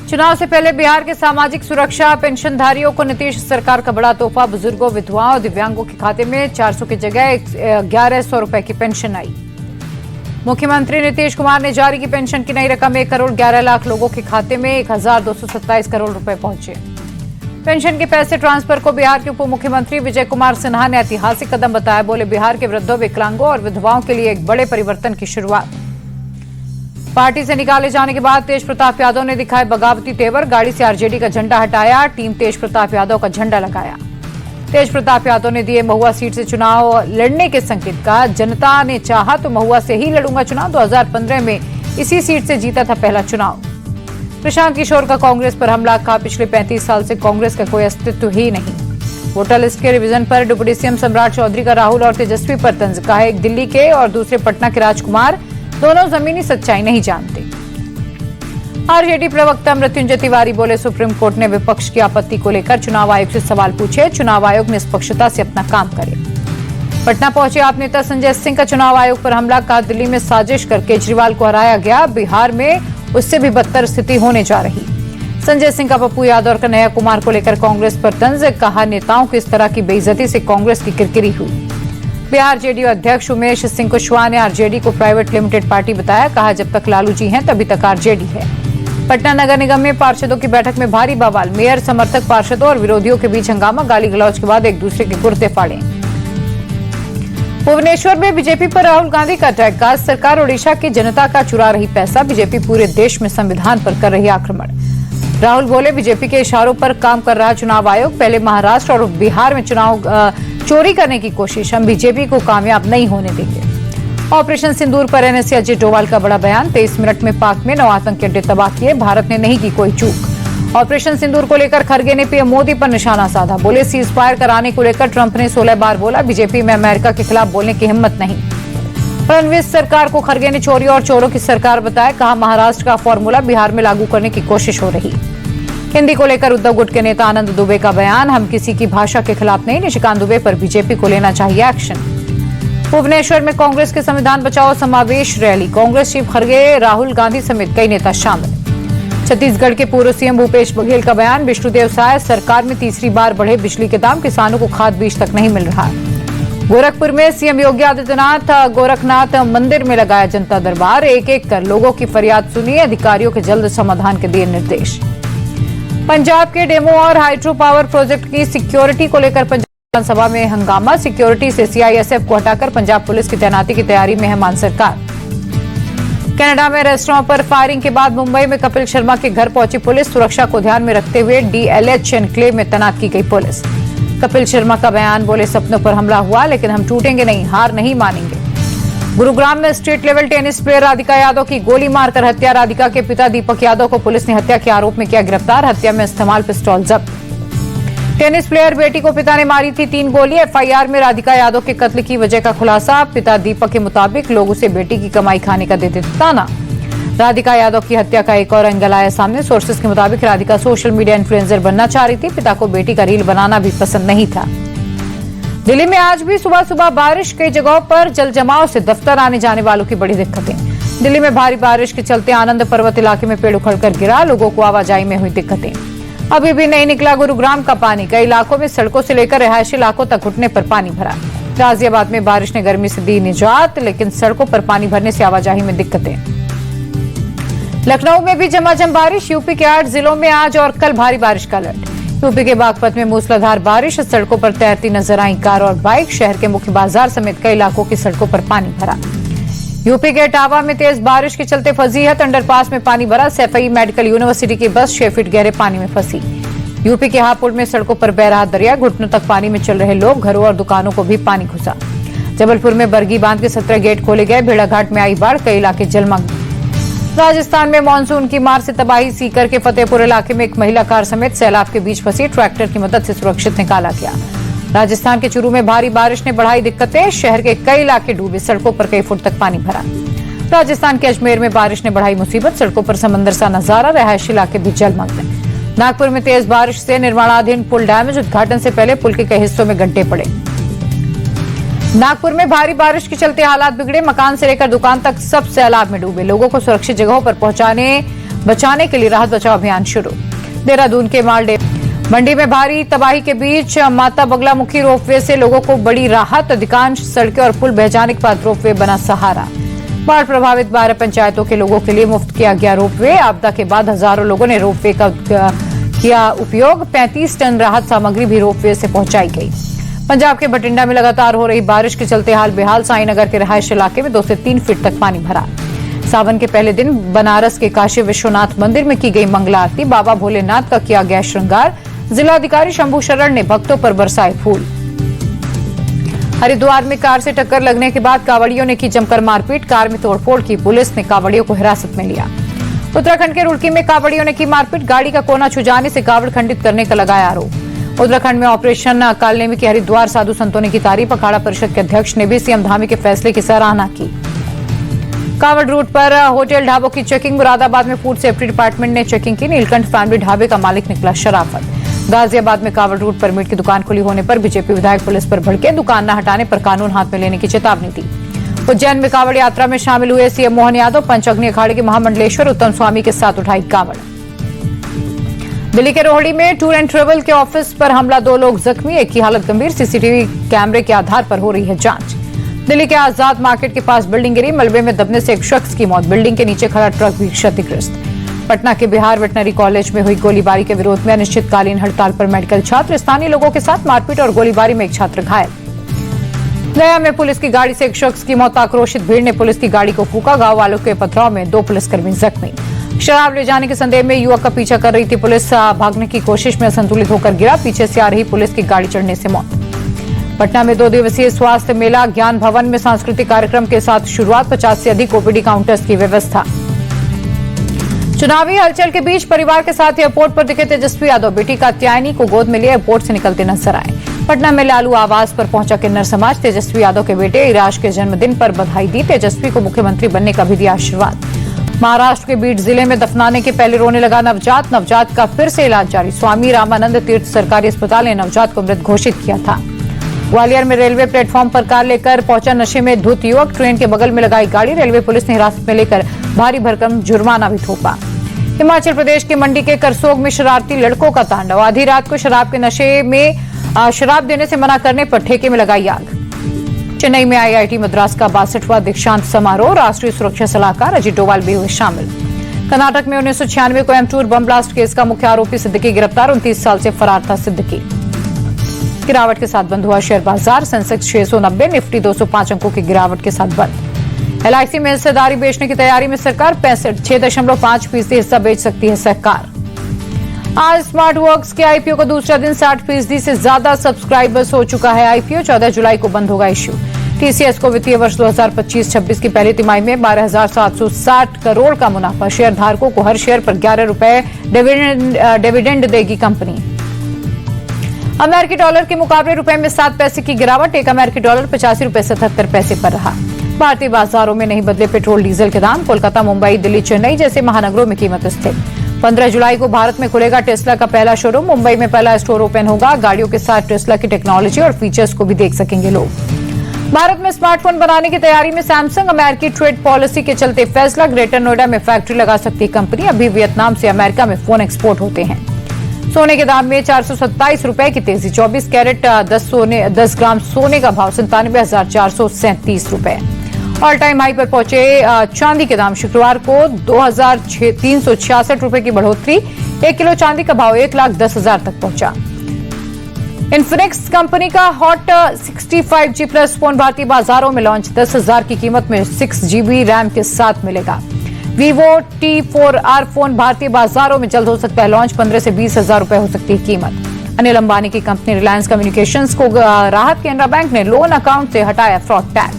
चुनाव से पहले बिहार के सामाजिक सुरक्षा पेंशनधारियों को नीतीश सरकार का बड़ा तोहफा। बुजुर्गों, विधवाओं और दिव्यांगों के खाते में 400 की जगह 1100 रुपए की पेंशन आई। मुख्यमंत्री नीतीश कुमार ने जारी की पेंशन की नई रकम 1 करोड़ 11 लाख लोगों के खाते में 1227 करोड़ रुपए पहुंचे। पेंशन के पैसे ट्रांसफर को बिहार के उप मुख्यमंत्री विजय कुमार सिन्हा ने ऐतिहासिक कदम बताया। बोले, बिहार के वृद्धों, विकलांगों और विधवाओं के लिए एक बड़े परिवर्तन की शुरुआत। पार्टी से निकाले जाने के बाद तेज प्रताप यादव ने दिखाए बगावती तेवर। गाड़ी से आरजेडी का झंडा हटाया, टीम तेज प्रताप यादव का झंडा लगाया। तेज प्रताप यादव ने दिए महुआ सीट से चुनाव लड़ने के संकेत। का जनता ने चाहा तो महुआ से ही लड़ूंगा चुनाव। 2015 में इसी सीट से जीता था पहला चुनाव। प्रशांत किशोर का कांग्रेस पर हमला। कहा, पिछले 35 साल से कांग्रेस का कोई अस्तित्व ही नहीं। वोटर लिस्ट के रिवीजन पर डिप्टी सीएम सम्राट चौधरी का राहुल और तेजस्वी पर तंज। कहा, एक दिल्ली के और दूसरे पटना के राजकुमार, दोनों जमीनी सच्चाई नहीं जानते। आरजेडी प्रवक्ता मृत्युंजय तिवारी बोले, सुप्रीम कोर्ट ने विपक्ष की आपत्ति को लेकर चुनाव आयोग से सवाल पूछे। चुनाव आयोग निष्पक्षता से अपना काम करे। पटना पहुंचे आप नेता संजय सिंह का चुनाव आयोग पर हमला। कहा, दिल्ली में साजिश कर केजरीवाल को हराया गया, बिहार में उससे भी बदतर स्थिति होने जा रही। संजय सिंह का पप्पू यादव और कन्हैया कुमार को लेकर कांग्रेस पर तंज। कहा, नेताओं की इस तरह की बेइज्जती से कांग्रेस की किरकिरी हुई। बिहार जेडीयू अध्यक्ष उमेश सिंह कुशवाहा ने आरजेडी को प्राइवेट लिमिटेड पार्टी बताया। कहा, जब तक लालू जी हैं तभी तक आरजेडी है। पटना नगर निगम में पार्षदों की बैठक में भारी बवाल। मेयर, समर्थक, पार्षदों और विरोधियों के बीच हंगामा। गाली गलौज के बाद एक दूसरे के कुर्ते फाड़े। भुवनेश्वर में बीजेपी पर राहुल गांधी का अटैक। कहा, सरकार ओडिशा की जनता का चुरा रही पैसा। बीजेपी पूरे देश में संविधान पर कर रही आक्रमण। राहुल बोले, बीजेपी के इशारों पर काम कर रहा चुनाव आयोग। पहले महाराष्ट्र और बिहार में चुनाव चोरी करने की कोशिश, हम बीजेपी को कामयाब नहीं होने देंगे। ऑपरेशन सिंदूर पर एनएसए अजय डोवाल का बड़ा बयान। 23 मिनट में पाक में 9 आतंकी अड्डे तबाह किए, भारत ने नहीं की कोई चूक। ऑपरेशन सिंदूर को लेकर खरगे ने पीएम मोदी पर निशाना साधा। बोले, सीज फायर कराने को लेकर ट्रंप ने 16 बार बोला, बीजेपी में अमेरिका के खिलाफ बोलने की हिम्मत नहीं। फडणवीस सरकार को खरगे ने चोरी और चोरों की सरकार बताया। कहा, महाराष्ट्र का फॉर्मूला बिहार में लागू करने की कोशिश हो रही। हिंदी को लेकर उद्धव गुट के नेता आनंद दुबे का बयान। हम किसी की भाषा के खिलाफ नहीं, निशिकांत दुबे पर बीजेपी को लेना चाहिए एक्शन। भुवनेश्वर में कांग्रेस के संविधान बचाओ समावेश रैली। कांग्रेस चीफ खरगे, राहुल गांधी समेत कई नेता शामिल। छत्तीसगढ़ के पूर्व सीएम भूपेश बघेल का बयान। विष्णुदेव साय, सरकार में तीसरी बार बढ़े बिजली के दाम, किसानों को खाद बीज तक नहीं मिल रहा। गोरखपुर में सीएम योगी आदित्यनाथ गोरखनाथ मंदिर में लगाया जनता दरबार। एक एक कर लोगों की फरियाद सुनी, अधिकारियों के जल्द समाधान के दिए निर्देश। पंजाब के डेमो और हाइड्रो पावर प्रोजेक्ट की सिक्योरिटी को लेकर पंजाब विधानसभा में हंगामा। सिक्योरिटी से सीआईएसएफ को हटाकर पंजाब पुलिस की तैनाती की तैयारी में है मान सरकार। कनाडा में रेस्टोरेंट पर फायरिंग के बाद मुंबई में कपिल शर्मा के घर पहुंची पुलिस। सुरक्षा को ध्यान में रखते हुए डीएलएच एनक्लेव में तैनात की गई पुलिस। कपिल शर्मा का बयान। बोले, सपनों पर हमला हुआ लेकिन हम टूटेंगे नहीं, हार नहीं मानेंगे। गुरुग्राम में state level tennis player Radhika Yadav की गोली मारकर हत्या। राधिका के पिता दीपक यादव को पुलिस ने हत्या के आरोप में किया गिरफ्तार। हत्या में इस्तेमाल पिस्तौल जब्त। टेनिस प्लेयर बेटी को पिता ने मारी थी 3 गोली। एफआईआर में राधिका यादव के कत्ल की वजह का खुलासा। पिता दीपक के मुताबिक लोग उसे बेटी की कमाई खाने का देते थे ताना। राधिका यादव की हत्या का एक और एंगल आया सामने। सोर्सेस के मुताबिक राधिका सोशल मीडिया इन्फ्लुएंसर बनना चाह रही थी। पिता को बेटी का रील बनाना भी पसंद नहीं था। दिल्ली में आज भी सुबह सुबह बारिश। कई जगहों पर जल जमाव से दफ्तर आने जाने वालों की बड़ी दिक्कतें। दिल्ली में भारी बारिश के चलते आनंद पर्वत इलाके में पेड़ उखड़कर गिरा, लोगों को आवाजाही में हुई दिक्कतें। अभी भी नहीं निकला गुरुग्राम का पानी। कई इलाकों में सड़कों से लेकर रिहायशी इलाकों तक घुटने पर पानी भरा। गाजियाबाद में बारिश ने गर्मी से दी निजात, लेकिन सड़कों पर पानी भरने से आवाजाही में दिक्कतें। लखनऊ में भी झमाझम बारिश। यूपी के 8 जिलों में आज और कल भारी बारिश का अलर्ट। यूपी के बागपत में मूसलाधार बारिश। सड़कों पर तैरती नजर आई कार और बाइक। शहर के मुख्य बाजार समेत कई इलाकों की सड़कों पर पानी भरा। यूपी के इटावा में तेज बारिश के चलते फजीहत अंडरपास में पानी भरा। सैफई मेडिकल यूनिवर्सिटी की बस 6 फीट गहरे पानी में फंसी। यूपी के हापुड़ में सड़कों पर बह रहा दरिया। घुटनों तक पानी में चल रहे लोग, घरों और दुकानों को भी पानी घुसा। जबलपुर में बरगी बांध के 17 गेट खोले गए। भेड़ाघाट में आई बाढ़, कई इलाके जलमग्न। राजस्थान में मानसून की मार से तबाही। सीकर के फतेहपुर इलाके में एक महिला कार समेत सैलाब के बीच फंसी। ट्रैक्टर की मदद से सुरक्षित निकाला गया। राजस्थान के चूरू में भारी बारिश ने बढ़ाई दिक्कतें। शहर के कई इलाके डूबे, सड़कों पर कई फुट तक पानी भरा। राजस्थान के अजमेर में बारिश ने बढ़ाई मुसीबत। सड़कों पर समंदर सा नजारा, रिहायशी इलाके भी जलमग्न। नागपुर में तेज बारिश से निर्माणाधीन पुल डैमेज। उद्घाटन से पहले पुल के कई हिस्सों में गड्ढे पड़े। नागपुर में भारी बारिश के चलते हालात बिगड़े। मकान से लेकर दुकान तक सब सैलाब में डूबे। लोगों को सुरक्षित जगहों पर पहुंचाने बचाने के लिए राहत बचाव अभियान शुरू। देहरादून के मालडे मंडी में भारी तबाही के बीच माता बगलामुखी रोपवे से लोगों को बड़ी राहत। अधिकांश सड़कें और पुल बह जाने के बाद रोपवे बना सहारा। बाढ़ प्रभावित 12 पंचायतों के लोगों के लिए मुफ्त किया गया रोपवे। आपदा के बाद हजारों लोगों ने रोपवे का किया उपयोग। 35 टन राहत सामग्री भी रोपवे से पहुंचाई गई। पंजाब के बठिंडा में लगातार हो रही बारिश के चलते हाल बेहाल। साईनगर के रहायश इलाके में 2 से 3 फीट तक पानी भरा। सावन के पहले दिन बनारस के काशी विश्वनाथ मंदिर में की गई मंगला आरती। बाबा भोलेनाथ का किया गया श्रृंगार। जिलाधिकारी शंभू शरण ने भक्तों पर बरसाए फूल। हरिद्वार में कार से टक्कर लगने के बाद कांवड़ियों ने की जमकर मारपीट। कार में तोड़फोड़ की। पुलिस ने कांवड़ियों को हिरासत में लिया। उत्तराखंड के रुड़की में कांवड़ियों ने की मारपीट। गाड़ी का कोना छू जाने से कांवड़ खंडित करने का लगाया आरोप। उत्तराखंड में ऑपरेशन कालनेमी की हरिद्वार साधु संतों ने की तारीफ। अखाड़ा परिषद के अध्यक्ष ने भी सीएम धामी के फैसले की सराहना की। कांवड़ रूट पर होटल ढाबों की चेकिंग। मुरादाबाद में फूड सेफ्टी डिपार्टमेंट ने चेकिंग की। नीलकंठ फैमिली ढाबे का मालिक निकला शराफत। गाजियाबाद में कांवड़ रूट पर मीट की दुकान खुली होने पर बीजेपी विधायक पुलिस पर भड़के। दुकान न हटाने पर कानून हाथ में लेने की चेतावनी दी। उज्जैन में कांवड़ यात्रा में शामिल हुए सीएम मोहन यादव। पंचअग्नि अखाड़े के महामंडलेश्वर उत्तम स्वामी के साथ उठाई कांवड़। दिल्ली के रोहड़ी में टूर एंड ट्रेवल के ऑफिस पर हमला। 2 लोग जख्मी, एक की हालत गंभीर। सीसीटीवी कैमरे के आधार पर हो रही है जांच। दिल्ली के आजाद मार्केट के पास बिल्डिंग गिरी। मलबे में दबने से एक शख्स की मौत। बिल्डिंग के नीचे खड़ा ट्रक भी क्षतिग्रस्त। पटना के बिहार वेटनरी कॉलेज में हुई गोलीबारी के विरोध में अनिश्चितकालीन हड़ताल पर मेडिकल छात्र। स्थानीय लोगों के साथ मारपीट और गोलीबारी में एक छात्र घायल। गया में पुलिस की गाड़ी से एक शख्स की मौत। आक्रोशित भीड़ ने पुलिस की गाड़ी को फूका। गांव वालों के पथराव में 2 पुलिसकर्मी जख्मी। शराब ले जाने के संदेह में युवक का पीछा कर रही थी पुलिस। भागने की कोशिश में असंतुलित होकर गिरा। पीछे से आ रही पुलिस की गाड़ी चढ़ने से मौत। पटना में 2 दिवसीय स्वास्थ्य मेला ज्ञान भवन में सांस्कृतिक कार्यक्रम के साथ शुरुआत। 50 से अधिक ओपीडी काउंटर्स की व्यवस्था। चुनावी हलचल के बीच परिवार के साथ एयरपोर्ट पर दिखे तेजस्वी यादव। बेटी कात्यायनी को गोद में लिए एयरपोर्ट से निकलते नजर आए। पटना में लालू आवास पर पहुंचा किन्नर समाज। तेजस्वी यादव के बेटे इराज के जन्मदिन पर बधाई दी। तेजस्वी को मुख्यमंत्री बनने का भी दिया आशीर्वाद। महाराष्ट्र के बीड जिले में दफनाने के पहले रोने लगा नवजात। नवजात का फिर से इलाज जारी। स्वामी रामानंद तीर्थ सरकारी अस्पताल ने नवजात को मृत घोषित किया था। ग्वालियर में रेलवे प्लेटफॉर्म पर कार लेकर पहुंचा नशे में धुत युवक। ट्रेन के बगल में लगाई गाड़ी। रेलवे पुलिस ने हिरासत में लेकर भारी भरकम जुर्माना भी थोपा। हिमाचल प्रदेश के मंडी के करसोग में शरारती लड़कों का तांडव। आधी रात को शराब के नशे में शराब देने से मना करने पर ठेके में लगाई आग। चेन्नई में आईआईटी मद्रास का 62वां दीक्षांत समारोह। राष्ट्रीय सुरक्षा सलाहकार अजीत डोवाल भी हुए शामिल। कर्नाटक में 1996 कोयम्बटूर बम ब्लास्ट केस का मुख्य आरोपी सिद्दीकी गिरफ्तार। 29 साल से फरार था सिद्दीकी। गिरावट के साथ बंद हुआ शेयर बाजार। सेंसेक्स 690, निफ्टी 205 अंकों की गिरावट के साथ बंद। एलआईसी में हिस्सेदारी बेचने की तैयारी में सरकार। 6.5% हिस्सा बेच सकती है सरकार। आज स्मार्ट वर्क्स के आईपीओ का दूसरा दिन। 60% से ज्यादा सब्सक्राइबर्स हो चुका है आईपीओ। 14 जुलाई को बंद होगा इश्यू। टीसीएस को वित्तीय वर्ष 2025-26 की पहली तिमाही में 12,760 करोड़ का मुनाफा। शेयर धारकों को हर शेयर पर 11 रुपए डिविडेंड देगी कंपनी। अमेरिकी डॉलर के मुकाबले रुपए में 7 पैसे की गिरावट। एक अमेरिकी डॉलर 85 रुपए 77 पैसे पर रहा। भारतीय बाजारों में नहीं बदले पेट्रोल डीजल के दाम। कोलकाता, मुंबई, दिल्ली, चेन्नई जैसे महानगरों में कीमत स्थिर। 15 जुलाई को भारत में खुलेगा टेस्ला का पहला शोरूम। मुंबई में पहला स्टोर ओपन होगा। गाड़ियों के साथ टेस्ला की टेक्नोलॉजी और फीचर्स को भी देख सकेंगे लोग। भारत में स्मार्टफोन बनाने की तैयारी में सैमसंग। अमेरिकी ट्रेड पॉलिसी के चलते फैसला। ग्रेटर नोएडा में फैक्ट्री लगा सकती है कंपनी। अभी वियतनाम से अमेरिका में फोन एक्सपोर्ट होते हैं। सोने के दाम में 427 रुपए की तेजी। 24 कैरेट 10 ग्राम सोने का भाव 97,437 रुपए। ऑल टाइम हाई पर पहुंचे चांदी के दाम। शुक्रवार को 2,366 रुपए की बढ़ोतरी। 1 किलो चांदी का भाव 1,10,000 तक पहुंचा। इन्फिनिक्स कंपनी का हॉट 65G प्लस फोन भारतीय बाजारों में लॉन्च। 10,000 की कीमत में 6GB रैम के साथ मिलेगा। वीवो T4R फोन भारतीय बाजारों में जल्द हो सकता है लॉन्च। 15 से 20,000 रुपए हो सकती है कीमत। अनिल अंबानी की कंपनी रिलायंस कम्युनिकेशंस को राहत। केनरा बैंक ने लोन अकाउंट से हटाया फ्रॉड टैक्स।